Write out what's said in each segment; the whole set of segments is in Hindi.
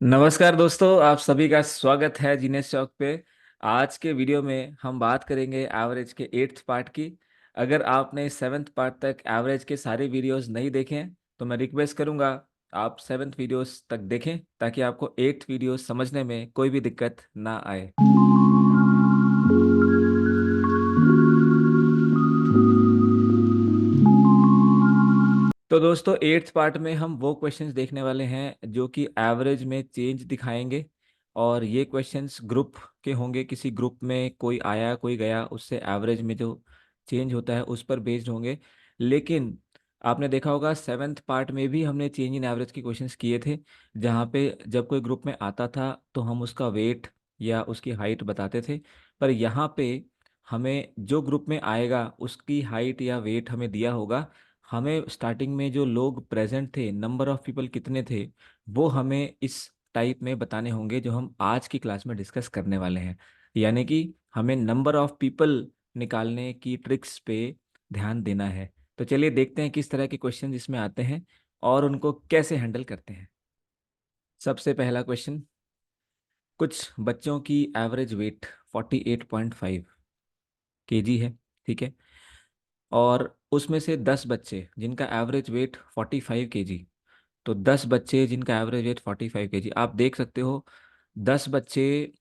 नमस्कार दोस्तों, आप सभी का स्वागत है जीनेस चौक पे। आज के वीडियो में हम बात करेंगे एवरेज के 8th पार्ट की। अगर आपने 7th पार्ट तक एवरेज के सारे वीडियोस नहीं देखे हैं तो मैं रिक्वेस्ट करूंगा आप 7th वीडियोस तक देखें ताकि आपको 8th वीडियो समझने में कोई भी दिक्कत ना आए। तो दोस्तों 8th पार्ट में हम वो क्वेश्चंस देखने वाले हैं जो कि एवरेज में चेंज दिखाएंगे। और ये क्वेश्चंस ग्रुप के होंगे, किसी ग्रुप में कोई आया कोई गया उससे एवरेज में जो चेंज होता है उस पर बेस्ड होंगे। लेकिन आपने देखा होगा 7th पार्ट में भी हमने चेंज इन एवरेज के क्वेश्चंस किए थे, जहाँ पे जब कोई ग्रुप में आता था तो हम उसका वेट या उसकी हाइट बताते थे। पर यहाँ पे हमें जो ग्रुप में आएगा उसकी हाइट या वेट हमें दिया होगा। हमें स्टार्टिंग में जो लोग प्रेजेंट थे, नंबर ऑफ पीपल कितने थे, वो हमें इस टाइप में बताने होंगे जो हम आज की क्लास में डिस्कस करने वाले हैं। यानी कि हमें नंबर ऑफ पीपल निकालने की ट्रिक्स पे ध्यान देना है। तो चलिए देखते हैं किस तरह के क्वेश्चन इसमें आते हैं और उनको कैसे हैंडल करते हैं। सबसे पहला क्वेश्चन, कुछ बच्चों की एवरेज वेट 48.5 केजी है, ठीक है। और उसमें से 10 बच्चे जिनका एवरेज वेट 45 केजी। तो 10 बच्चे जिनका एवरेज वेट 45 केजी, आप देख सकते हो 10 बच्चे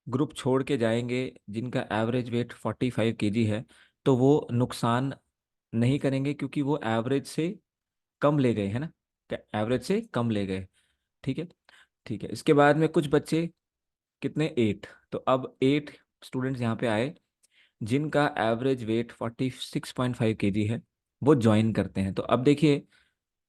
ग्रुप छोड़ के जाएंगे जिनका एवरेज वेट 45 केजी है। तो वो नुकसान नहीं करेंगे क्योंकि वो एवरेज से कम ले गए, है ना। एवरेज से कम ले गए, ठीक है। ठीक है, इसके बाद में कुछ बच्चे कितने, 8। तो अब 8 स्टूडेंट्स यहाँ पे आए जिनका एवरेज वेट 46.5 केजी है, वो ज्वाइन करते हैं। तो अब देखिए,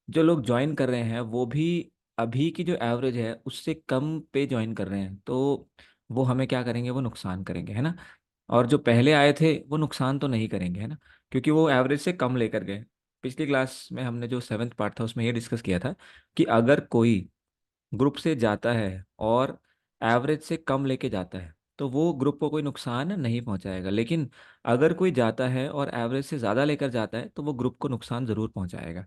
जो लोग ज्वाइन कर रहे हैं वो भी अभी की जो एवरेज है उससे कम पे ज्वाइन कर रहे हैं, तो वो हमें क्या करेंगे, वो नुकसान करेंगे, है ना। और जो पहले आए थे वो नुकसान तो नहीं करेंगे, है ना, क्योंकि वो एवरेज से कम लेकर गए। पिछली क्लास में हमने जो 7th पार्ट था उसमें ये डिस्कस किया था कि अगर कोई ग्रुप से जाता है और एवरेज से कम लेके जाता है तो वो ग्रुप को कोई नुकसान नहीं पहुंचाएगा। लेकिन अगर कोई जाता है और एवरेज से ज़्यादा लेकर जाता है तो वो ग्रुप को नुकसान ज़रूर पहुंचाएगा।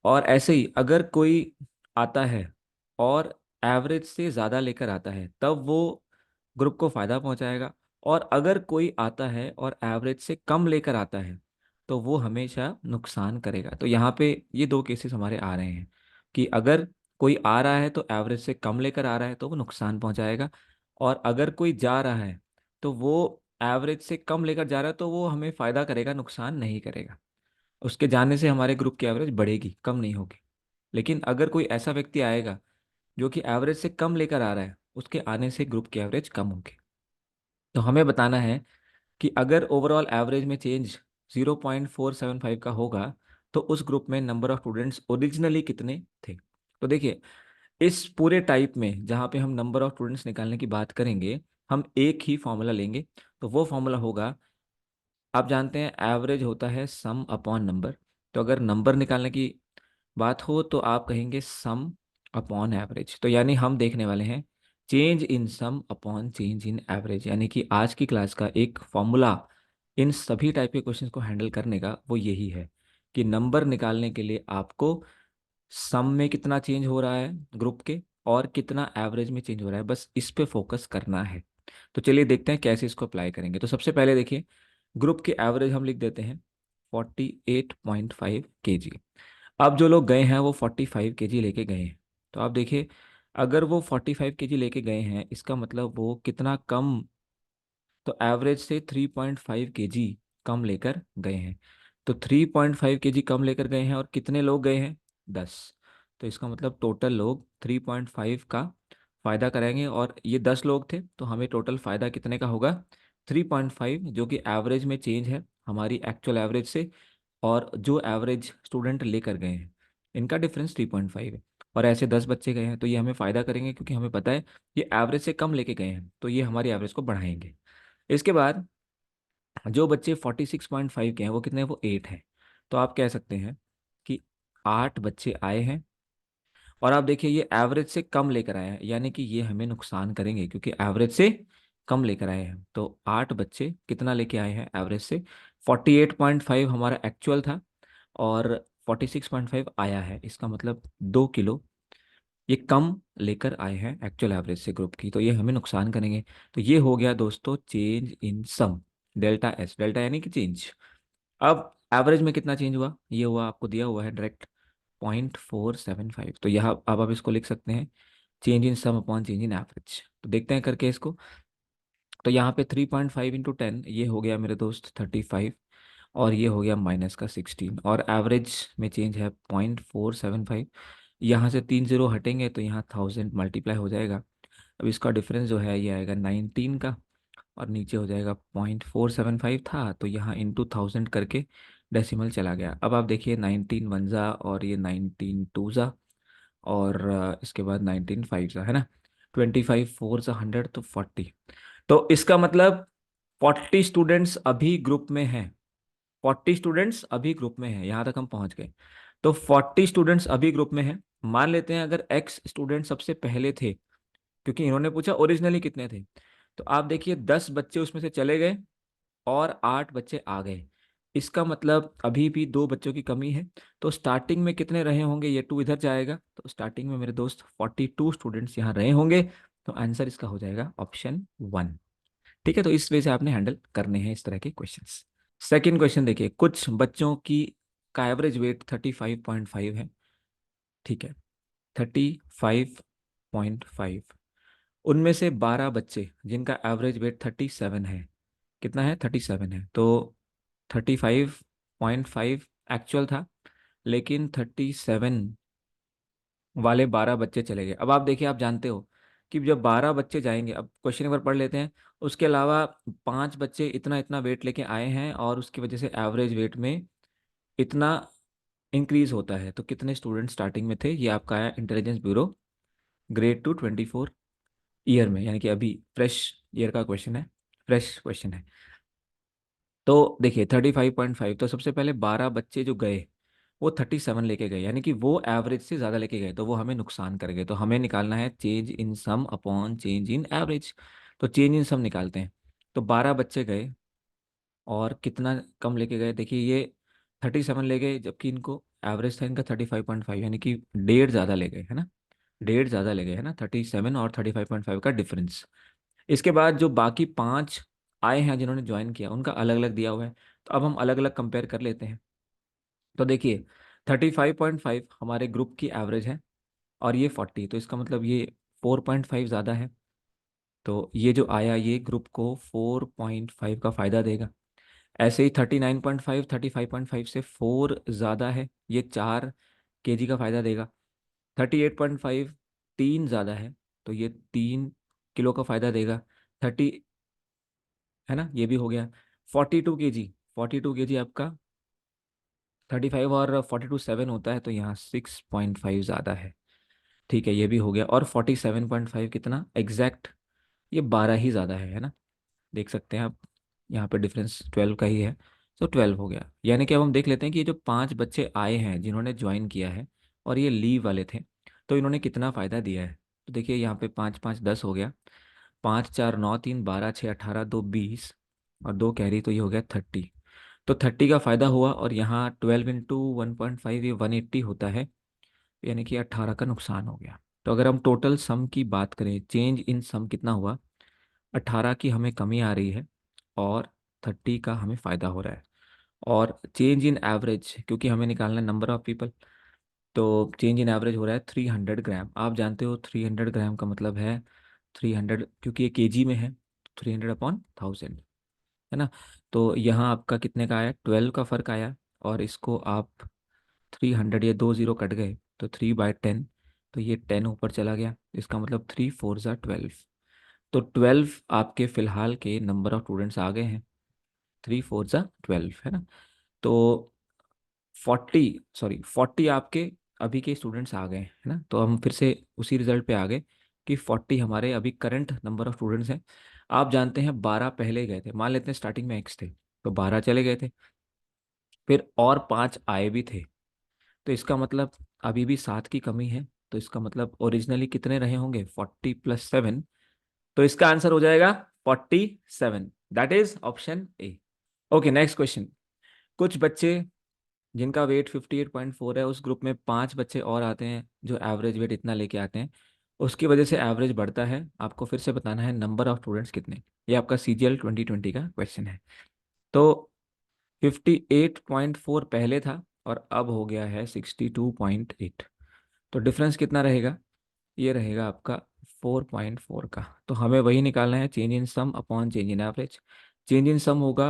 और ऐसे ही अगर कोई आता है और एवरेज से ज़्यादा लेकर आता है तब वो ग्रुप को फ़ायदा पहुंचाएगा। और अगर कोई आता है और एवरेज से कम लेकर आता है तो वो हमेशा नुकसान करेगा। तो यहाँ पे ये दो केसेस हमारे आ रहे हैं कि अगर कोई आ रहा है तो एवरेज से कम लेकर आ रहा है तो वो नुकसान पहुंचाएगा। और अगर कोई जा रहा है तो वो एवरेज से कम लेकर जा रहा है तो वो हमें फ़ायदा करेगा, नुकसान नहीं करेगा। उसके जाने से हमारे ग्रुप की एवरेज बढ़ेगी, कम नहीं होगी। लेकिन अगर कोई ऐसा व्यक्ति आएगा जो कि एवरेज से कम लेकर आ रहा है, उसके आने से ग्रुप की एवरेज कम होगी। तो हमें बताना है कि अगर ओवरऑल एवरेज में चेंज 0.475 का होगा तो उस ग्रुप में नंबर ऑफ स्टूडेंट्स ओरिजिनली कितने थे। तो देखिए, इस पूरे टाइप में जहाँ पे हम नंबर ऑफ स्टूडेंट्स निकालने की बात करेंगे, हम एक ही फॉर्मूला लेंगे। तो वो फॉर्मूला होगा, आप जानते हैं एवरेज होता है सम अपॉन नंबर। तो अगर नंबर निकालने की बात हो तो आप कहेंगे सम अपॉन एवरेज। तो यानी हम देखने वाले हैं change in sum upon change in average. यानी कि आज की क्लास का एक फॉर्मूला इन सभी टाइप के क्वेश्चंस को हैंडल करने का वो यही है कि नंबर निकालने के लिए आपको सम में कितना चेंज हो रहा है ग्रुप के और कितना एवरेज में चेंज हो रहा है, बस इस पे फोकस करना है। तो चलिए देखते हैं कैसे इसको अप्लाई करेंगे। तो सबसे पहले देखिए, ग्रुप की एवरेज हम लिख देते हैं 48.5 केजी। अब जो लोग गए हैं वो 45 केजी लेके गए हैं। तो आप देखिए, अगर वो 45 केजी लेके गए हैं इसका मतलब वो कितना कम, तो एवरेज से 3.5 केजी कम लेकर गए हैं। तो 3.5 केजी कम लेकर गए हैं और कितने लोग गए हैं, 10। तो इसका मतलब टोटल लोग 3.5 का फायदा कराएंगे और ये 10 लोग थे तो हमें टोटल फायदा कितने का होगा, 3.5, जो कि एवरेज में चेंज है हमारी एक्चुअल एवरेज से। और जो एवरेज स्टूडेंट लेकर गए हैं इनका डिफरेंस 3.5 है। और ऐसे 10 बच्चे गए हैं तो ये हमें फ़ायदा करेंगे क्योंकि हमें पता है ये एवरेज से कम लेके गए हैं तो ये हमारी एवरेज को बढ़ाएंगे। इसके बाद जो बच्चे 46.5 के हैं वो कितने हैं, वो 8 हैं। तो आप कह सकते हैं कि 8 बच्चे आए हैं और आप देखिए ये एवरेज से कम लेकर आए हैं, यानी कि ये हमें नुकसान करेंगे क्योंकि एवरेज से कम लेकर आए हैं। तो 8 बच्चे कितना लेके आए हैं एवरेज से, 48.5 हमारा एक्चुअल था और 46.5 आया है। इसका मतलब 2 किलो ये कम लेकर आए हैं एक्चुअल एवरेज से ग्रुप की, तो ये हमें नुकसान करेंगे। तो ये हो गया दोस्तों change in sum, delta S, delta यानी कि चेंज। अब एवरेज में कितना चेंज हुआ, ये हुआ, आपको दिया हुआ है डायरेक्ट 0.475। तो यहाँ अब आप इसको लिख सकते हैं change in sum upon change in average. तो देखते हैं करके इसको। तो यहाँ पे 3.5 इंटू 10, ये हो गया मेरे दोस्त 35, और ये हो गया माइनस का 16, और एवरेज में चेंज है 0.475। यहाँ से 3 जीरो हटेंगे तो यहाँ 1000 मल्टीप्लाई हो जाएगा। अब इसका डिफरेंस जो है ये आएगा 19 का, और नीचे हो जाएगा 0.475 था, तो यहाँ इंटू 1000 करके डेसिमल चला गया। अब आप देखिए 19 वन ज़ा, और ये 19 टू ज़ा, और इसके बाद 19 फाइव ज़ा, है ना। 25 फोर ज़ा 100, तो 40। तो इसका मतलब 40 स्टूडेंट्स अभी ग्रुप में हैं। 40 स्टूडेंट्स अभी ग्रुप में हैं, यहाँ तक हम पहुँच गए। तो 40 स्टूडेंट्स अभी ग्रुप में हैं। मान लेते हैं अगर एक्स स्टूडेंट सबसे पहले थे, क्योंकि इन्होंने पूछा ओरिजिनली कितने थे। तो आप देखिए 10 बच्चे उसमें से चले गए और 8 बच्चे आ गए। इसका मतलब अभी भी 2 बच्चों की कमी है। तो स्टार्टिंग में कितने रहे होंगे, ये 2 इधर जाएगा, तो स्टार्टिंग में मेरे दोस्त 42 स्टूडेंट्स यहाँ रहे होंगे। तो आंसर इसका हो जाएगा ऑप्शन 1। ठीक है, तो इस वजह से आपने हैंडल करने हैं इस तरह के क्वेश्चंस। सेकंड क्वेश्चन देखिए, कुछ बच्चों की का एवरेज वेट 35.5 है। ठीक है, 35.5, उनमें से 12 बच्चे जिनका एवरेज वेट 37 है। कितना है, 37 है। तो 35.5 एक्चुअल था, लेकिन 37 वाले 12 बच्चे चले गए। अब आप देखिए, आप जानते हो कि जब 12 बच्चे जाएंगे, अब क्वेश्चन एक बार पढ़ लेते हैं। उसके अलावा 5 बच्चे इतना इतना वेट लेके आए हैं, और उसकी वजह से एवरेज वेट में इतना इंक्रीज होता है। तो कितने स्टूडेंट स्टार्टिंग में थे, ये आपका आया intelligence bureau grade two 24 year में, यानी कि अभी फ्रेश ईयर का क्वेश्चन है, फ्रेश क्वेश्चन है। तो देखिए 35.5, तो सबसे पहले 12 बच्चे जो गए वो 37 लेके गए, यानी कि वो एवरेज से ज़्यादा लेके गए, तो वो हमें नुकसान कर गए। तो हमें निकालना है change in sum upon change in average. तो चेंज इन सम निकालते हैं। तो 12 बच्चे गए और कितना कम लेके गए, देखिए ये 37 ले गए, जबकि इनको एवरेज था इनका 35.5, यानी कि डेढ़ ज़्यादा ले गए, है ना। डेढ़ ज़्यादा ले गए, है ना, 37 और 35.5 का डिफरेंस। इसके बाद जो बाकी 5 आए हैं जिन्होंने ज्वाइन किया, उनका अलग अलग दिया हुआ है। तो अब हम अलग अलग कंपेयर कर लेते हैं। तो देखिए 35.5 हमारे ग्रुप की एवरेज है, और ये 40, तो इसका मतलब ये 4.5 ज़्यादा है। तो ये जो आया ये ग्रुप को 4.5 का फ़ायदा देगा। ऐसे ही 39.5 35.5 से 4 ज़्यादा है, ये 4 kg का फ़ायदा देगा। 38.5 3 ज़्यादा है, तो ये 3 किलो का फ़ायदा देगा। 30, है ना, ये भी हो गया। 42 kg, 42 kg आपका 35 और 42 7 होता है, तो यहाँ 6.5 ज़्यादा है। ठीक है, ये भी हो गया। और 47.5 कितना एग्जैक्ट, ये 12 ही ज़्यादा है ना। देख सकते हैं आप, यहाँ पे डिफरेंस 12 का ही है। तो 12 हो गया। यानी कि अब हम देख लेते हैं कि ये जो 5 बच्चे आए हैं जिन्होंने ज्वाइन किया है, और ये लीव वाले थे, तो इन्होंने कितना फ़ायदा दिया है। तो देखिए यहाँ पे 5 5 10 हो गया, 5 4 9 3 12 6 18 2 20, और 2 कैरी, तो ये हो गया 30। तो 30 का फ़ायदा हुआ, और यहाँ 12 इंटू 1.5 ये 180 होता है, यानी कि 18 का नुकसान हो गया। तो अगर हम टोटल सम की बात करें, चेंज इन सम कितना हुआ, 18 की हमें कमी आ रही है, और 30 का हमें फ़ायदा हो रहा है। और चेंज इन एवरेज, क्योंकि हमें निकालना है नंबर ऑफ पीपल, तो चेंज इन एवरेज हो रहा है 300 ग्राम। आप जानते हो 300 ग्राम का मतलब है 300, क्योंकि ये केजी में है, 300/1000, है ना। तो यहाँ आपका कितने का आया, 12 का फ़र्क आया। और इसको आप 300, ये 2 जीरो कट गए, तो 3/10, तो ये 10 ऊपर चला गया, इसका मतलब 3 4 ज़ा 12। तो 12 आपके फिलहाल के नंबर ऑफ स्टूडेंट्स आ गए हैं, 3 4 ज़ा 12, है ना। तो 40 आपके अभी के स्टूडेंट्स आ गए, है ना। तो हम फिर से उसी रिजल्ट पे आ गए कि 40 हमारे अभी करंट नंबर ऑफ स्टूडेंट्स हैं। आप जानते हैं 12 पहले गए थे, मान लेते हैं स्टार्टिंग में एक्स थे, तो 12 चले गए थे, फिर और 5 आए भी थे। तो इसका मतलब अभी भी 7 की कमी है। तो इसका मतलब ओरिजिनली कितने रहे होंगे, 40 + 7। तो इसका आंसर हो जाएगा 47, that is option A. Okay, next question. कुछ बच्चे जिनका वेट 58.4 है उस ग्रुप में 5 बच्चे और आते हैं जो एवरेज वेट इतना लेके आते हैं, उसकी वजह से एवरेज बढ़ता है। आपको फिर से बताना है नंबर ऑफ स्टूडेंट्स कितने। ये आपका CGL 2020 का क्वेश्चन है। तो 58.4 पहले था और अब हो गया है 62.8। तो डिफरेंस कितना रहेगा? ये रहेगा आपका 4.4 का। तो हमें वही निकालना है, change in sum upon change in average. Change in sum होगा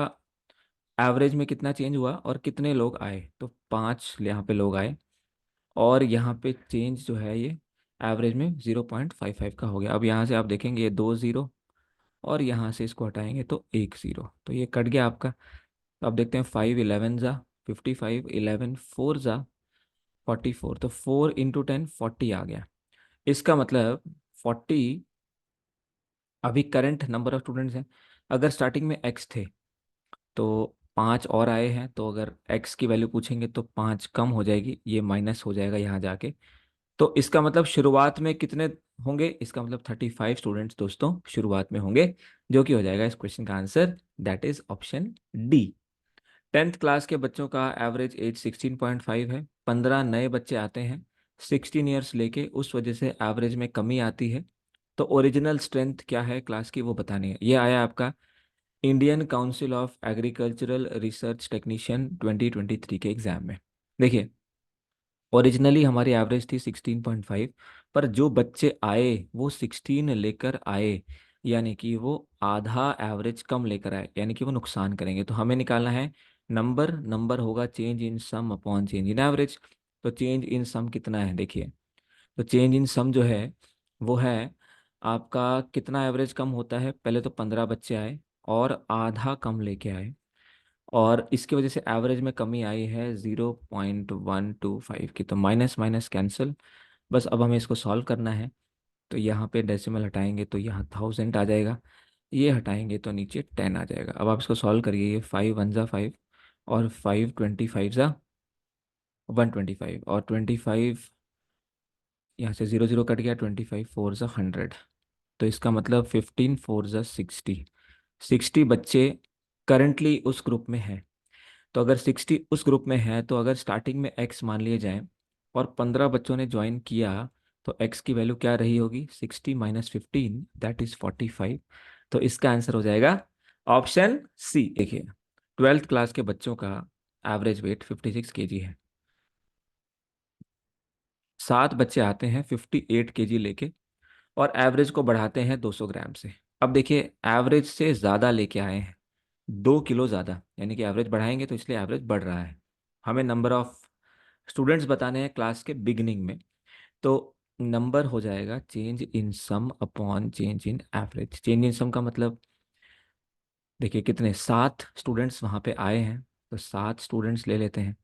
एवरेज में कितना चेंज हुआ और कितने लोग आए। तो 5 यहाँ पे लोग आए और यहाँ पे चेंज जो है ये एवरेज में 0.55 का हो गया। अब यहाँ से आप देखेंगे ये 2 0 और यहाँ से इसको हटाएंगे तो 1 0, तो ये कट गया आपका। तो अब देखते हैं 5 11 ज़ा 55, 11 4 ज़ा 44, तो 4 × 10 40 आ गया। इसका मतलब 40 अभी करंट नंबर ऑफ स्टूडेंट्स हैं। अगर स्टार्टिंग में एक्स थे तो 5 और आए हैं, तो अगर एक्स की वैल्यू पूछेंगे तो 5 कम हो जाएगी, ये माइनस हो जाएगा यहाँ जाके। तो इसका मतलब शुरुआत में कितने होंगे? इसका मतलब 35 स्टूडेंट्स दोस्तों शुरुआत में होंगे, जो कि हो जाएगा इस क्वेश्चन का answer, that is option D. 10th class के बच्चों का एवरेज एज 16.5 है। 15 नए बच्चे आते हैं 16 ईयर्स लेके, उस वजह से एवरेज में कमी आती है। तो ओरिजिनल स्ट्रेंथ क्या है क्लास की वो बतानी है। ये आया आपका Indian council of agricultural research technician 2023 के एग्जाम में। देखिए ओरिजिनली हमारी एवरेज थी 16.5, पर जो बच्चे आए वो 16 लेकर आए, यानी कि वो आधा एवरेज कम लेकर आए, यानी कि वो नुकसान करेंगे। तो हमें निकालना है नंबर, नंबर होगा change in sum upon change in average. तो चेंज इन सम कितना है देखिए, तो चेंज इन सम जो है वो है आपका कितना एवरेज कम होता है। पहले तो 15 बच्चे आए और आधा कम लेके आए, और इसकी वजह से एवरेज में कमी आई है 0.125 की। तो माइनस माइनस कैंसिल, बस अब हमें इसको सॉल्व करना है। तो यहाँ पे डेसिमल हटाएंगे तो यहाँ 1000 आ जाएगा, ये हटाएंगे तो नीचे 10 आ जाएगा। अब आप इसको सॉल्व करिए, ये 5 1 ज़ा 5 और 5 25 ज़ा 125 और 25, यहाँ से 0 0 कट गया, 25 4 ज़ा 100। तो इसका मतलब 15 4 ज़ा 60, 60 बच्चे करंटली उस ग्रुप में हैं। तो अगर 60 उस ग्रुप में है तो अगर स्टार्टिंग में एक्स मान लिए जाए और 15 बच्चों ने ज्वाइन किया, तो एक्स की वैल्यू क्या रही होगी? 60 माइनस 15 दैट इज 45। तो इसका आंसर हो जाएगा ऑप्शन सी। देखिए 12th क्लास के बच्चों का एवरेज वेट 56 kg है। 7 बच्चे आते हैं 58 kg लेके और एवरेज को बढ़ाते हैं 200 ग्राम से। अब देखिए एवरेज से ज़्यादा लेके आए हैं, 2 किलो ज़्यादा, यानी कि एवरेज बढ़ाएंगे तो इसलिए एवरेज बढ़ रहा है। हमें नंबर ऑफ स्टूडेंट्स बताने हैं क्लास के बिगिनिंग में। तो नंबर हो जाएगा change in sum upon change in average. Change in sum का मतलब देखिए कितने 7 स्टूडेंट्स वहाँ पे आए हैं, तो 7 स्टूडेंट्स ले लेते हैं।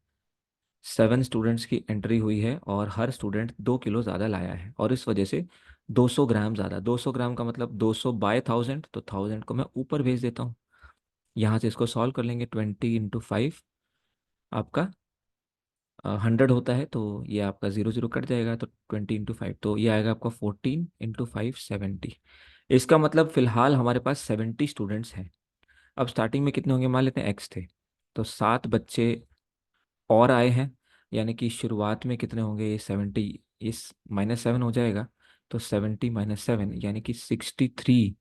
7 स्टूडेंट्स की एंट्री हुई है और हर स्टूडेंट 2 किलो ज़्यादा लाया है, और इस वजह से 200 ग्राम ज़्यादा। 200 ग्राम का मतलब 200 बाय 1000, तो 1000 को मैं ऊपर भेज देता हूँ। यहाँ से इसको सॉल्व कर लेंगे, 20 × 5 आपका 100 होता है, तो ये आपका 0 0 कट जाएगा, तो 20 × 5 तो ये आएगा आपका 14 × 5 70। इसका मतलब फिलहाल हमारे पास 70 स्टूडेंट्स हैं। अब स्टार्टिंग में कितने होंगे? मान लेते हैं एक्स थे, तो 7 बच्चे और आए हैं, यानी कि शुरुआत में कितने होंगे? ये 70, इस -7 हो जाएगा, तो 70 -7 यानी कि 63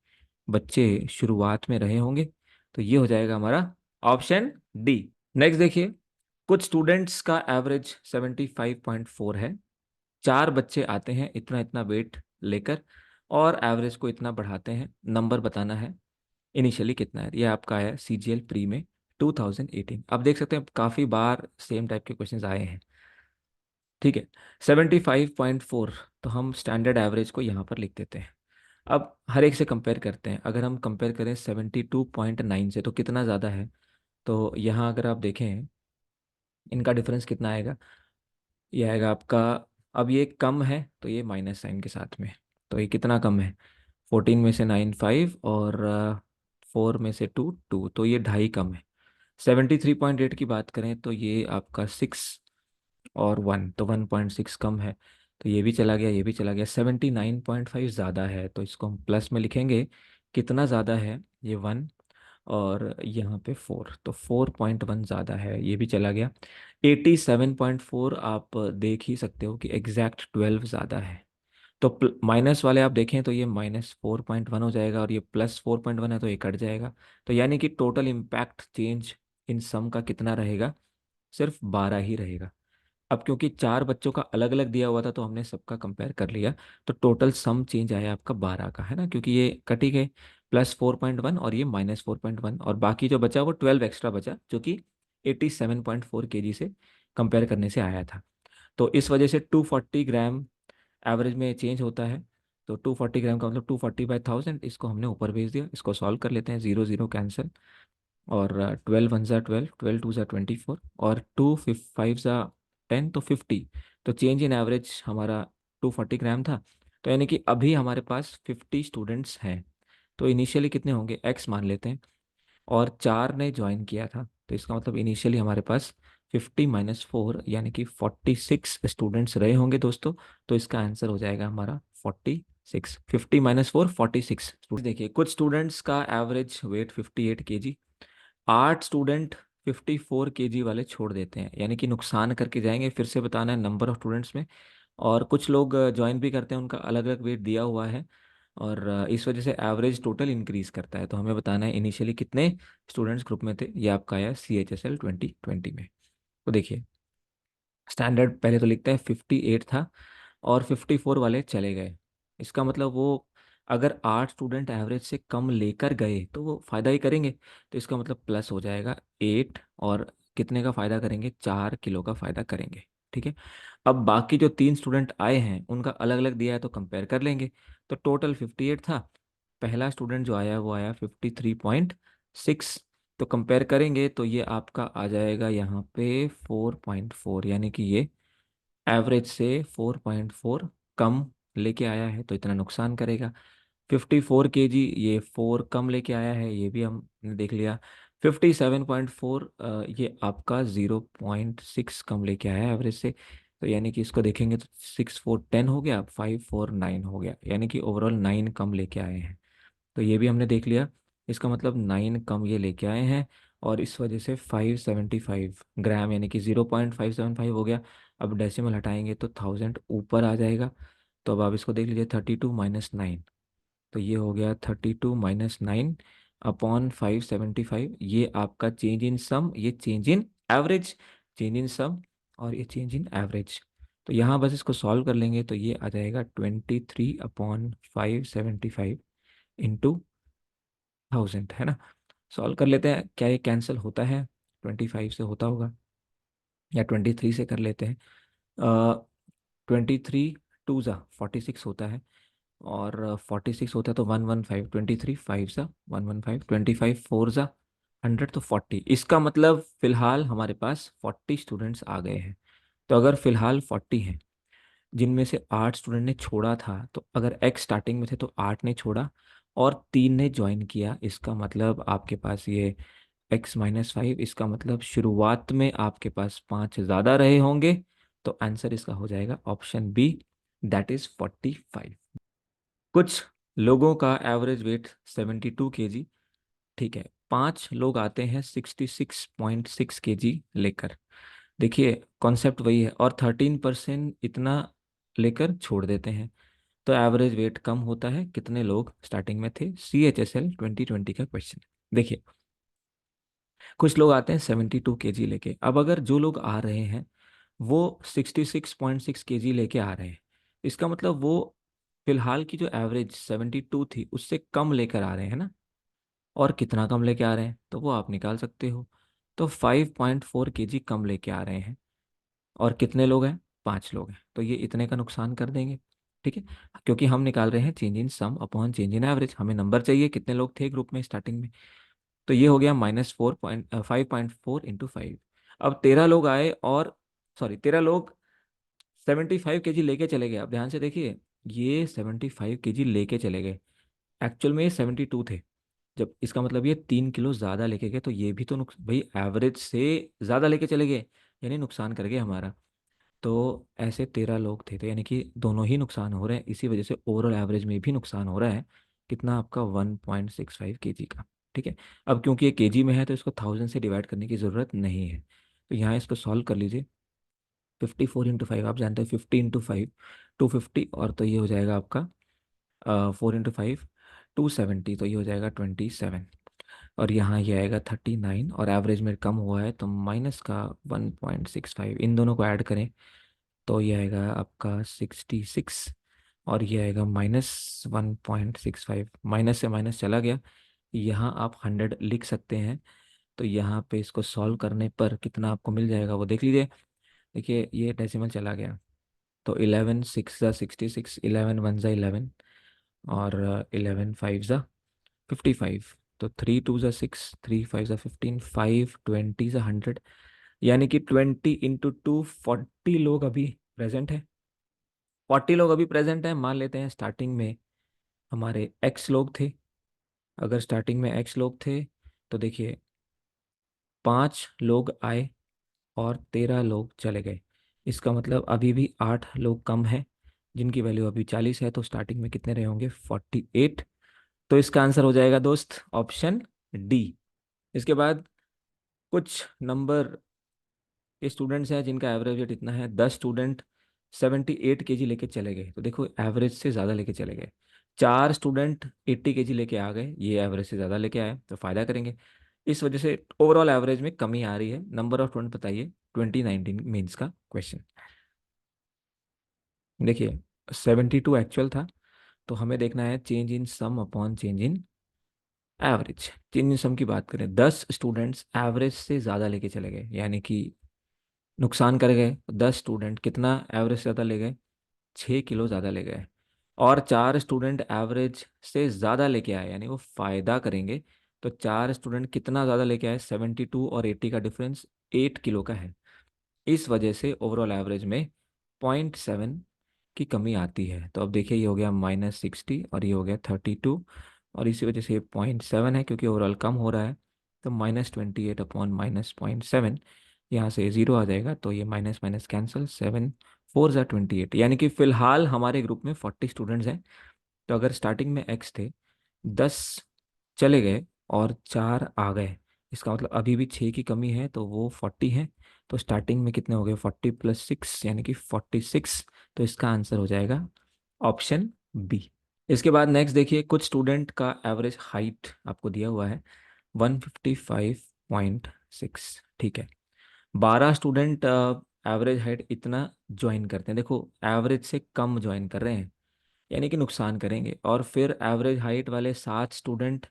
बच्चे शुरुआत में रहे होंगे। तो ये हो जाएगा हमारा ऑप्शन डी। नेक्स्ट देखिए, कुछ स्टूडेंट्स का एवरेज 75.4 है। 4 बच्चे आते हैं इतना इतना वेट लेकर और एवरेज को इतना बढ़ाते हैं। नंबर बताना है इनिशियली कितना है। ये आपका है CGL प्री में 2018। अब देख सकते हैं काफ़ी बार सेम टाइप के क्वेश्चंस आए हैं। ठीक है, 75.4, तो हम स्टैंडर्ड एवरेज को यहाँ पर लिख देते हैं। अब हर एक से कंपेयर करते हैं। अगर हम कंपेयर करें 72.9 से तो कितना ज़्यादा है? तो यहाँ अगर आप देखें इनका डिफरेंस कितना आएगा, ये आएगा आपका, अब ये कम है तो ये माइनस साइन के साथ में, तो ये कितना कम है? 14 में से 9 5 और 4 में से 2 2, तो ये 2.5 कम है। 73.8 की बात करें तो ये आपका 6 और 1, तो 1.6 कम है, तो ये भी चला गया, ये भी चला गया। 79.5 ज़्यादा है, तो इसको हम प्लस में लिखेंगे। कितना ज़्यादा है? ये 1, और यहाँ पे 4, तो 4.1 ज़्यादा है, ये भी चला गया। 87.4 आप देख ही सकते हो कि एग्जैक्ट 12 ज़्यादा है। तो माइनस वाले आप देखें तो ये -4.1 हो जाएगा, और ये +4.1 है तो ये कट जाएगा। तो यानी कि total impact change in sum का कितना रहेगा? सिर्फ 12 ही रहेगा। अब क्योंकि 4 बच्चों का अलग अलग दिया हुआ था तो हमने सबका कंपेयर कर लिया। तो टोटल सम चेंज आया आपका 12 का, है ना, क्योंकि ये कट ही गए, +4.1 और ये -4.1, और बाकी जो बचा वो 12 एक्स्ट्रा बचा, जो कि 87.4 kg से कंपेयर करने से आया था। तो इस वजह से 240 ग्राम एवरेज में चेंज होता है। तो 240 ग्राम का मतलब 240/1000, इसको हमने ऊपर भेज दिया। इसको सॉल्व कर लेते हैं, 0 0 कैंसिल, और 12 1 ज़ा 12, 12 2 ज़ा 24, और 2 5 ज़ा 10, तो 50। तो चेंज इन एवरेज हमारा 240 ग्राम था। तो यानी कि अभी हमारे पास 50 स्टूडेंट्स हैं। तो इनिशियली कितने होंगे, एक्स मान लेते हैं, और 4 ने ज्वाइन किया था, तो इसका मतलब इनिशियली हमारे पास 50 - 4 यानी कि 46 स्टूडेंट्स रहे होंगे दोस्तों। तो इसका आंसर हो जाएगा हमारा 46। 50 - 4 46 देखिए, कुछ स्टूडेंट्स का average weight 58 kg, 8 student 54 kg वाले छोड़ देते हैं, यानी कि नुकसान करके जाएंगे। फिर से बताना है नंबर ऑफ स्टूडेंट्स में। और कुछ लोग ज्वाइन भी करते हैं, उनका अलग अलग वेट दिया हुआ है, और इस वजह से एवरेज टोटल इंक्रीज करता है। तो हमें बताना है इनिशियली कितने स्टूडेंट्स ग्रुप में थे। ये आपका आया CHSL 2020 में। तो देखिए, स्टैंडर्ड पहले तो लिखते हैं 58 था, और 54 वाले चले गए। इसका मतलब वो अगर 8 स्टूडेंट एवरेज से कम लेकर गए तो वो फ़ायदा ही करेंगे। तो इसका मतलब प्लस हो जाएगा 8, और कितने का फ़ायदा करेंगे, 4 किलो का फ़ायदा करेंगे। ठीक है। अब बाकी जो 3 स्टूडेंट आए हैं उनका अलग अलग दिया है, तो कंपेयर कर लेंगे। तो टोटल 58 था, पहला स्टूडेंट जो आया वो आया 53.6। तो कंपेयर करेंगे तो ये आपका आ जाएगा यहाँ पे 4.4, यानी कि ये एवरेज से 4.4 कम लेके आया है, तो इतना नुकसान करेगा। 54 kg, ये 4 कम लेके आया है, ये भी हमने देख लिया। 57.4, ये आपका 0.6 कम लेके आया है एवरेज से। तो यानी कि इसको देखेंगे तो 6 4 10 हो गया, 5 4 9 हो गया, यानी कि ओवरऑल 9 कम लेके आए हैं। तो ये भी हमने देख लिया। इसका मतलब 9 कम ये लेके आए हैं, और इस वजह से 575 ग्राम, यानी कि 0.575 हो गया। अब डेसिमल हटाएंगे तो 1000 ऊपर आ जाएगा। तो अब आप इसको देख लीजिए, 32 - 9, तो ये हो गया 32 - 9 अपॉन 575। ये आपका चेंज इन सम, ये change in average, change in sum, और ये चेंज इन एवरेज। तो यहाँ बस इसको सॉल्व कर लेंगे तो ये आ जाएगा 23/575 इंटू 1000, है ना। सॉल्व कर लेते हैं, क्या ये कैंसिल होता है? 25 से होता होगा, या 23 से कर लेते हैं। 23 2 ज़ा 46 होता है, और 46 होता है तो 115, 23 5 ज़ा 115, 25 4 ज़ा 100, तो 40। इसका मतलब फिलहाल हमारे पास 40 स्टूडेंट्स आ गए हैं। तो अगर फिलहाल 40 हैं, जिनमें से 8 स्टूडेंट ने छोड़ा था, तो अगर एक्स स्टार्टिंग में थे तो 8 ने छोड़ा और 3 ने ज्वाइन किया, इसका मतलब आपके पास ये x - 5, इसका मतलब शुरुआत में आपके पास 5 ज़्यादा रहे होंगे। तो आंसर इसका हो जाएगा ऑप्शन बी, दैट इज 45। कुछ लोगों का एवरेज वेट 72 kg, ठीक है, 5 लोग आते हैं 66.6 kg लेकर। देखिए, कॉन्सेप्ट वही है, और 13% इतना लेकर छोड़ देते हैं। तो एवरेज वेट कम होता है, कितने लोग स्टार्टिंग में थे, CHSL 2020 का क्वेश्चन। देखिए, कुछ लोग आते हैं 72 kg लेके। अब अगर जो लोग आ रहे हैं वो 66.6 kg लेके आ रहे हैं, इसका मतलब वो फिलहाल की जो एवरेज 72 थी उससे कम लेकर आ रहे हैं ना। और कितना कम लेके आ रहे हैं तो वो आप निकाल सकते हो। तो 5.4 kg कम लेके आ रहे हैं, और कितने लोग हैं, 5 लोग हैं, तो ये इतने का नुकसान कर देंगे। ठीक है, क्योंकि हम निकाल रहे हैं change in sum upon change in average, हमें नंबर चाहिए कितने लोग थे ग्रुप में स्टार्टिंग में। तो ये हो गया -5.4 इंटू 5। अब 13 लोग आए, और सॉरी 13 लोग 75 kg लेके चले गए। अब ध्यान से देखिए, ये 75 kg लेके चले गए, एक्चुअल में ये 72 थे। जब इसका मतलब ये 3 किलो ज़्यादा लेके गए, तो ये भी तो भाई एवरेज से ज़्यादा लेके चले गए, यानी नुकसान कर गए हमारा। तो ऐसे 13 लोग थे, तो यानी कि दोनों ही नुकसान हो रहे हैं, इसी वजह से ओवरऑल एवरेज में भी नुकसान हो रहा है। कितना आपका 1.65 kg का। ठीक है। अब क्योंकि ये केजी में है तो इसको 1000 से डिवाइड करने की ज़रूरत नहीं है, तो यहाँ इसको सॉल्व कर लीजिए। 54 × 5 आप जानते हैं, 50 × 5 250, और तो ये हो जाएगा आपका 4 × 5 270, तो ये हो जाएगा 27। और यहाँ ये आएगा 39, और एवरेज में कम हुआ है तो माइनस का 1.65, इन दोनों को ऐड करें तो ये आएगा आपका 66, और ये आएगा -1.65, माइनस से माइनस चला गया। यहाँ आप 100 लिख सकते हैं। तो यहाँ पे इसको सॉल्व करने पर कितना आपको मिल जाएगा वो देख लीजिए। देखिए ये डेसिमल चला गया, तो 11 6 ज़ा 66, 11 1 ज़ा 11, और 11 5 ज़ा 55, तो 3 2 ज़ा 6, 3 5 ज़ा 15, 5 20 ज़ा 100, यानी कि 20 × 2 40 लोग अभी प्रेजेंट है। 40 लोग अभी प्रेजेंट हैं। मान लेते हैं स्टार्टिंग में हमारे एक्स लोग थे। अगर स्टार्टिंग में एक्स लोग थे तो देखिए 5 लोग आए और 13 लोग चले गए। इसका मतलब अभी भी 8 लोग कम हैं, जिनकी वैल्यू अभी 40 है। तो स्टार्टिंग में कितने रहे होंगे? 48। तो इसका आंसर हो जाएगा दोस्त ऑप्शन डी। इसके बाद कुछ नंबर के स्टूडेंट्स हैं जिनका एवरेज वेट इतना है। 10 स्टूडेंट 78 kg लेके चले गए, तो देखो एवरेज से ज़्यादा लेके चले गए। 4 स्टूडेंट 80 kg लेके आ गए, ये एवरेज से ज़्यादा लेके आए, तो फ़ायदा करेंगे। इस वजह से ओवरऑल एवरेज में कमी आ रही है। नंबर ऑफ स्टूडेंट बताइए 2019 मेंस का क्वेश्चन। देखिए 72 एक्चुअल था, तो हमें देखना है change in sum upon change in average. Change in sum की बात करें, 10 स्टूडेंट्स एवरेज से ज़्यादा लेके चले गए, यानी कि नुकसान कर गए। 10 स्टूडेंट कितना एवरेज से ज़्यादा ले गए? 6 किलो ज़्यादा ले गए। और 4 स्टूडेंट एवरेज से ज़्यादा लेके आए, यानी वो फ़ायदा करेंगे। तो 4 स्टूडेंट कितना ज़्यादा लेके आए? 72 और 80 का डिफरेंस 8 किलो का है। इस वजह से ओवरऑल एवरेज में 0.7 की कमी आती है। तो अब देखिए ये हो गया -60 और ये हो गया 32, और इसी वजह से ये 0.7 है, क्योंकि ओवरऑल कम हो रहा है। तो -28 अपॉन -0.7, यहाँ से 0 आ जाएगा, तो ये माइनस माइनस कैंसिल, 7 4 ज़ा 28, यानी कि फ़िलहाल हमारे ग्रुप में 40 स्टूडेंट्स हैं। तो अगर स्टार्टिंग में एक्स थे, 10 चले गए और 4 आ गए, इसका मतलब अभी भी 6 की कमी है, तो वो 40 है। तो स्टार्टिंग में कितने हो गए? 40 + 6 यानी कि 46। तो इसका आंसर हो जाएगा ऑप्शन बी। इसके बाद नेक्स्ट देखिए, कुछ स्टूडेंट का एवरेज हाइट आपको दिया हुआ है 155.6, ठीक है। 12 स्टूडेंट एवरेज हाइट इतना ज्वाइन करते हैं। देखो एवरेज से कम ज्वाइन कर रहे हैं, यानी कि नुकसान करेंगे। और फिर एवरेज हाइट वाले 7 स्टूडेंट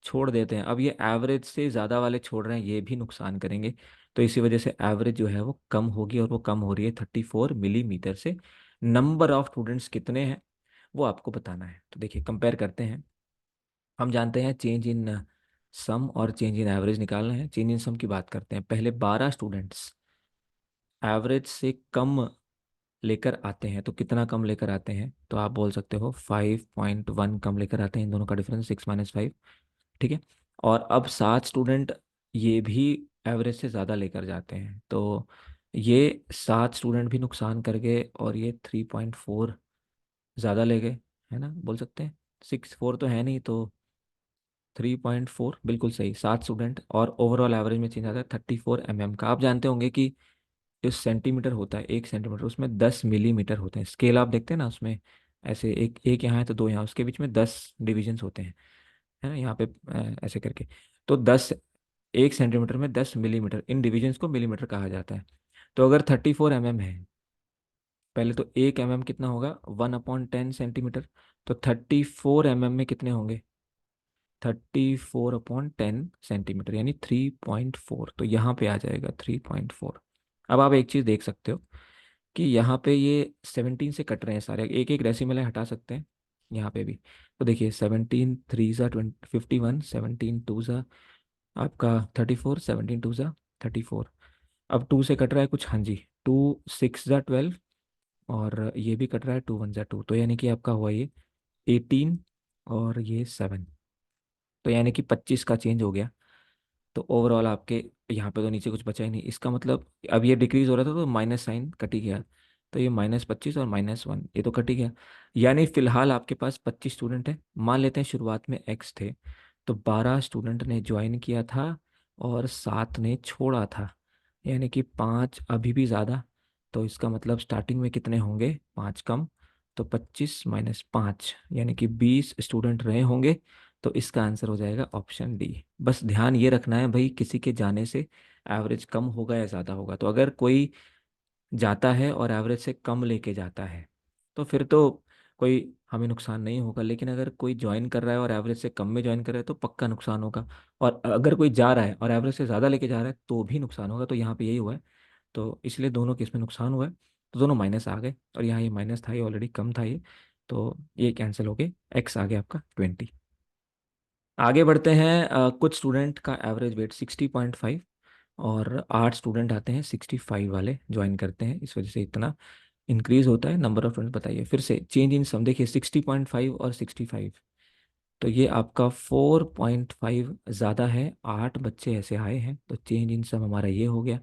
छोड़ देते हैं। अब ये एवरेज से ज़्यादा वाले छोड़ रहे हैं, ये भी नुकसान करेंगे। तो इसी वजह से एवरेज जो है वो कम होगी, और वो कम हो रही है 34 मिलीमीटर से। नंबर ऑफ स्टूडेंट्स कितने हैं वो आपको बताना है। तो देखिए कंपेयर करते हैं। हम जानते हैं चेंज इन सम और चेंज इन एवरेज निकालना है। चेंज इन सम की बात करते हैं। पहले 12 स्टूडेंट्स एवरेज से कम लेकर आते हैं, तो कितना कम लेकर आते हैं? तो आप बोल सकते हो 5.1 कम लेकर आते हैं। इन दोनों का डिफरेंस 6 - 5, ठीक है। और अब 7 स्टूडेंट ये भी एवरेज से ज़्यादा लेकर जाते हैं, तो ये 7 स्टूडेंट भी नुकसान कर गए, और ये 3.4 ज़्यादा ले गए, है ना, बोल सकते हैं। 6 4 तो है नहीं, तो 3.4 बिल्कुल सही। 7 स्टूडेंट, और ओवरऑल एवरेज में चेंज आता है 34 mm का। आप जानते होंगे कि जो सेंटीमीटर होता है, 1 सेंटीमीटर, उसमें 10 मिलीमीटर होते हैं। स्केल आप देखते हैं ना, उसमें ऐसे एक एक यहाँ है तो 2 यहाँ, उसके बीच में 10 डिविजन्स होते हैं, है ना, यहाँ पे ऐसे करके। तो 1 सेंटीमीटर में 10 मिलीमीटर, इन डिविजन्स को मिलीमीटर कहा जाता है। तो अगर 34 mm है, पहले तो 1 mm कितना होगा? 1/10 सेंटीमीटर। तो 34 mm में कितने होंगे? 34/10 सेंटीमीटर, यानी 3.4। तो यहाँ पे आ जाएगा 3.4। अब आप एक चीज़ देख सकते हो कि यहाँ पे ये 17 से कट रहे हैं सारे, एक एक डेसिमल है, हटा सकते हैं यहाँ पे भी। तो देखिए 17 3 ज़ा 51, 17 2 ज़ा आपका 34, 17 2 ज़ा 34। अब 2 से कट रहा है कुछ, हाँ जी, 2 6 ज़ा 12, और ये भी कट रहा है 2 1 ज़ा 2, तो यानी कि आपका हुआ ये 18, और ये 7, तो यानी कि 25 का चेंज हो गया। तो ओवरऑल आपके यहाँ पे तो नीचे कुछ बचा ही नहीं। इसका मतलब अब ये डिक्रीज हो रहा था तो माइनस साइन कट ही गया, तो ये -25 और -1 ये तो कट ही गया। यानी फिलहाल आपके पास 25 स्टूडेंट है। मान लेते हैं शुरुआत में एक्स थे, तो 12 स्टूडेंट ने ज्वाइन किया था और 7 ने छोड़ा था, यानी कि 5 अभी भी ज़्यादा। तो इसका मतलब स्टार्टिंग में कितने होंगे, 5 कम। तो 25 - 5 यानी कि 20 स्टूडेंट रहे होंगे। तो इसका आंसर हो जाएगा ऑप्शन डी। बस ध्यान ये रखना है भाई, किसी के जाने से एवरेज कम होगा या ज़्यादा होगा। तो अगर कोई जाता है और एवरेज से कम लेके जाता है तो फिर तो कोई हमें नुकसान नहीं होगा, लेकिन अगर कोई ज्वाइन कर रहा है और एवरेज से कम में ज्वाइन कर रहा है तो पक्का नुकसान होगा। और अगर कोई जा रहा है और एवरेज से ज़्यादा लेके जा रहा है तो भी नुकसान होगा। तो यहाँ पे यही हुआ है, तो इसलिए दोनों केस में नुकसान हुआ है। तो दोनों माइनस आ गए, और यहाँ ये माइनस था, ये ऑलरेडी कम था ये, तो ये कैंसिल हो गए, एक्स आ गया आपका 20। आगे बढ़ते हैं। कुछ स्टूडेंट का एवरेज वेट 60.5 और 8 स्टूडेंट आते हैं 65 वाले ज्वाइन करते हैं, इस वजह से इतना इंक्रीज होता है नंबर ऑफ स्टूडेंट। बताइए फिर से चेंज इन सम, देखिए 60.5 और 65, तो ये आपका 4.5 ज़्यादा है, 8 बच्चे ऐसे आए हैं, तो चेंज इन सम हमारा ये हो गया।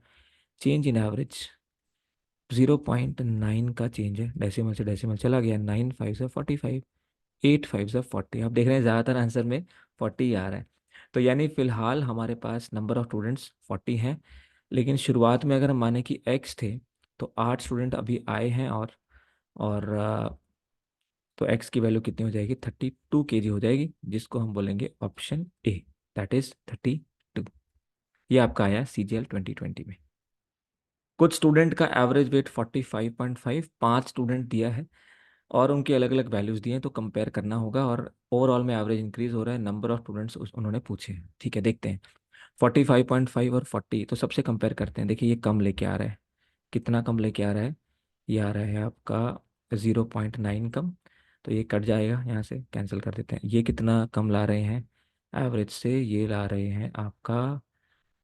चेंज इन एवरेज 0.9 का चेंज है, डेसिमल से डेसिमल चला गया, 9 5 से 45, 8 5 से 40। आप देख रहे हैं ज़्यादातर आंसर में 40 ही आ रहा है। तो यानी फिलहाल हमारे पास नंबर ऑफ स्टूडेंट्स 40 हैं, लेकिन शुरुआत में अगर हम माने कि एक्स थे तो 8 स्टूडेंट अभी आए हैं, और तो एक्स की वैल्यू कितनी हो जाएगी, 32 kg हो जाएगी, जिसको हम बोलेंगे ऑप्शन ए, दैट इज 32। ये आपका आया CGL 2020 में। कुछ स्टूडेंट का एवरेज वेट 45.5, 5 स्टूडेंट दिया है और उनकी अलग अलग वैल्यूज दिए हैं, तो कंपेयर करना होगा। और ओवरऑल में एवरेज इंक्रीज हो रहा है, नंबर ऑफ स्टूडेंट्स उन्होंने पूछे हैं। ठीक है, देखते हैं 45.5 और 40, तो सबसे कंपेयर करते हैं। देखिए ये कम लेके आ रहा है, कितना कम लेके आ रहा है, ये आ रहा है आपका 0.9 कम, तो ये कट जाएगा, यहाँ से कैंसिल कर देते हैं। ये कितना कम ला रहे हैं एवरेज से, ये ला रहे हैं आपका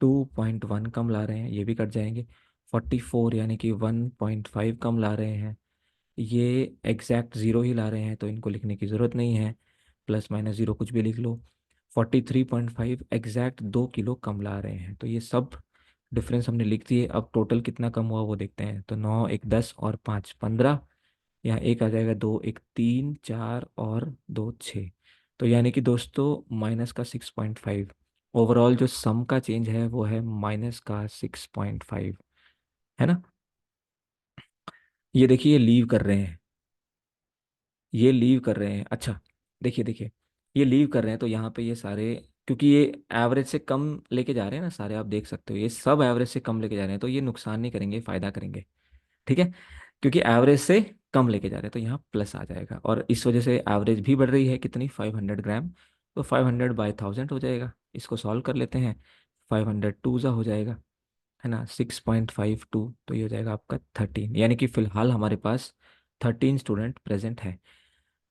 2.1 कम ला रहे हैं, ये भी कट जाएंगे। 44 यानी कि 1.5 कम ला रहे हैं, ये एग्जैक्ट ज़ीरो ही ला रहे हैं, तो इनको लिखने की ज़रूरत नहीं है, प्लस माइनस ज़ीरो कुछ भी लिख लो। 43.5 एग्जैक्ट 2 किलो कम ला रहे हैं, तो ये सब डिफरेंस हमने लिख दिए। अब टोटल कितना कम हुआ वो देखते हैं। तो 9 1 10 और 5 15, यहाँ एक आ जाएगा, 2 1 3 4 और 2 6, तो यानी कि दोस्तों माइनस का 6.5। ओवरऑल जो सम का चेंज है वो है माइनस का 6.5, है ना। ये देखिए ये लीव कर रहे हैं, ये लीव कर रहे हैं। अच्छा, देखिए देखिए, ये लीव कर रहे हैं, तो यहाँ पे ये सारे, क्योंकि ये एवरेज से कम लेके जा रहे हैं ना सारे, आप देख सकते हो ये सब एवरेज से कम लेके जा रहे हैं, तो ये नुकसान नहीं करेंगे, फायदा करेंगे। ठीक है, क्योंकि एवरेज से कम लेके जा रहे हैं, तो यहाँ प्लस आ जाएगा, और इस वजह से एवरेज भी बढ़ रही है, कितनी, 500 ग्राम। तो 500/1000 हो जाएगा, इसको सॉल्व कर लेते हैं। 500 2 हो जाएगा, है ना, 6.52, तो ये हो जाएगा आपका 13, यानी कि फिलहाल हमारे पास 13 स्टूडेंट प्रेजेंट है।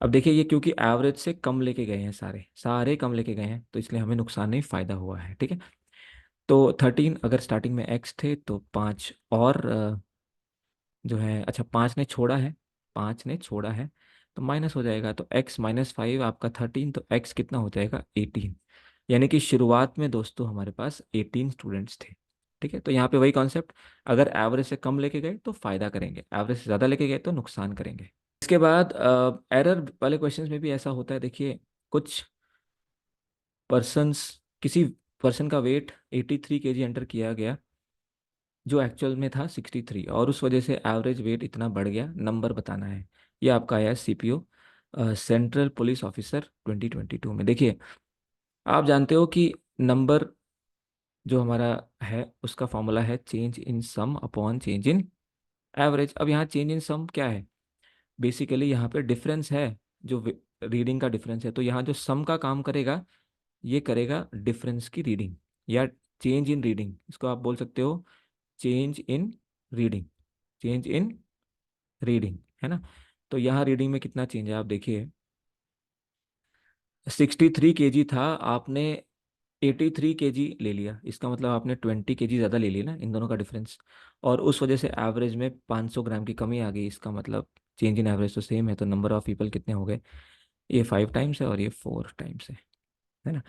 अब देखिए ये क्योंकि एवरेज से कम लेके गए हैं, सारे सारे कम लेके गए हैं, तो इसलिए हमें नुकसान नहीं, फायदा हुआ है। ठीक है, तो 13, अगर स्टार्टिंग में एक्स थे तो 5 और जो है, अच्छा 5 ने छोड़ा है, 5 ने छोड़ा है, तो माइनस हो जाएगा, तो x - 5 आपका 13, तो x कितना हो जाएगा 18। यानी कि शुरुआत में दोस्तों हमारे पास 18 स्टूडेंट्स थे। ठीक है, तो यहाँ पे वही कॉन्सेप्ट, अगर एवरेज से कम लेके गए तो फायदा करेंगे, एवरेज से ज़्यादा लेके गए तो नुकसान करेंगे। इसके बाद एरर वाले क्वेश्चंस में भी ऐसा होता है। देखिए कुछ पर्सन्स, किसी पर्सन का वेट 83 kg एंटर किया गया, जो एक्चुअल में था 63, और उस वजह से एवरेज वेट इतना बढ़ गया, नंबर बताना है। ये आपका आया CPO, सेंट्रल पुलिस ऑफिसर 2022 में। देखिए आप जानते हो कि नंबर जो हमारा है उसका फॉर्मूला है change in sum upon change in average. अब यहाँ चेंज इन सम क्या है, बेसिकली यहाँ पे डिफरेंस है, जो रीडिंग का डिफरेंस है, तो यहाँ जो सम का काम करेगा ये करेगा डिफरेंस की रीडिंग, या चेंज इन रीडिंग, इसको आप बोल सकते हो change in reading, change in reading, है ना। तो यहाँ रीडिंग में कितना चेंज है, आप देखिए 63 kg था, आपने 83 kg ले लिया, इसका मतलब आपने 20 kg ज़्यादा ले लिया ना, इन दोनों का डिफरेंस, और उस वजह से एवरेज में 500 ग्राम की कमी आ गई। इसका मतलब चेंज इन एवरेज तो सेम है, तो नंबर ऑफ पीपल कितने हो गए, ये 5 टाइम्स है और ये 4 टाइम्स है ना।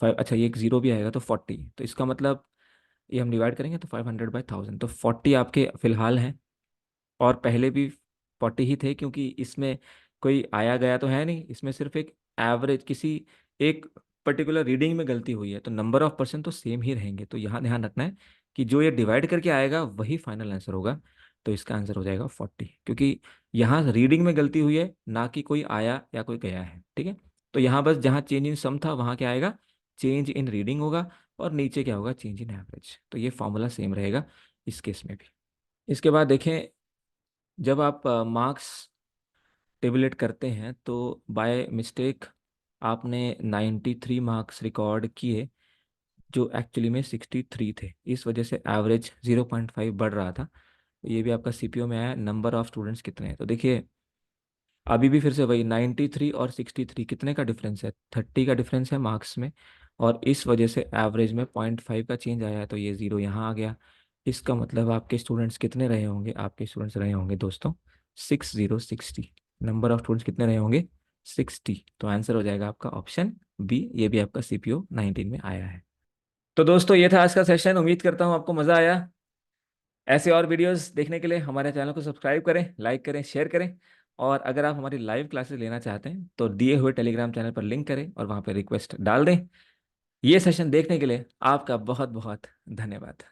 5, अच्छा ये एक जीरो भी आएगा तो 40, तो इसका मतलब ये हम डिवाइड करेंगे तो 500/1000, तो 40 आपके फिलहाल हैं, और पहले भी 40 ही थे, क्योंकि इसमें कोई आया गया तो है नहीं, इसमें सिर्फ एक एवरेज, किसी एक पर्टिकुलर रीडिंग में गलती हुई है तो नंबर ऑफ पर्सन तो सेम ही रहेंगे। तो यहाँ ध्यान रखना है कि जो ये डिवाइड करके आएगा वही फाइनल आंसर होगा। तो इसका आंसर हो जाएगा 40, क्योंकि यहाँ रीडिंग में गलती हुई है, ना कि कोई आया या कोई गया है। ठीक है, तो यहाँ बस जहाँ चेंज इन सम था वहाँ क्या आएगा, चेंज इन रीडिंग होगा, और नीचे क्या होगा, चेंज इन एवरेज। तो ये फॉर्मूला सेम रहेगा इस केस में भी। इसके बाद देखें, जब आप मार्क्स टेबुलेट करते हैं तो बाय मिस्टेक आपने 93 मार्क्स रिकॉर्ड किए, जो एक्चुअली में 63 थे। इस वजह से एवरेज 0.5 बढ़ रहा था। ये भी आपका सीपीओ में आया, नंबर ऑफ स्टूडेंट्स कितने हैं। तो देखिए अभी भी फिर से वही 93 और 63 कितने का डिफरेंस है, 30 का डिफरेंस है मार्क्स में, और इस वजह से एवरेज में 0.5 का चेंज आया है। तो ये ज़ीरो यहाँ आ गया। इसका मतलब आपके स्टूडेंट्स कितने रहे होंगे, आपके स्टूडेंट्स रहे होंगे दोस्तों 60, नंबर ऑफ स्टूडेंट्स कितने रहे होंगे 60। तो आंसर हो जाएगा आपका ऑप्शन बी, ये भी आपका सीपीओ 19 में आया है। तो दोस्तों ये था आज का सेशन, उम्मीद करता हूँ आपको मज़ा आया। ऐसे और वीडियोस देखने के लिए हमारे चैनल को सब्सक्राइब करें, लाइक करें, शेयर करें। और अगर आप हमारी लाइव क्लासेस लेना चाहते हैं तो दिए हुए टेलीग्राम चैनल पर लिंक करें और वहाँ पर रिक्वेस्ट डाल दें। ये सेशन देखने के लिए आपका बहुत बहुत धन्यवाद।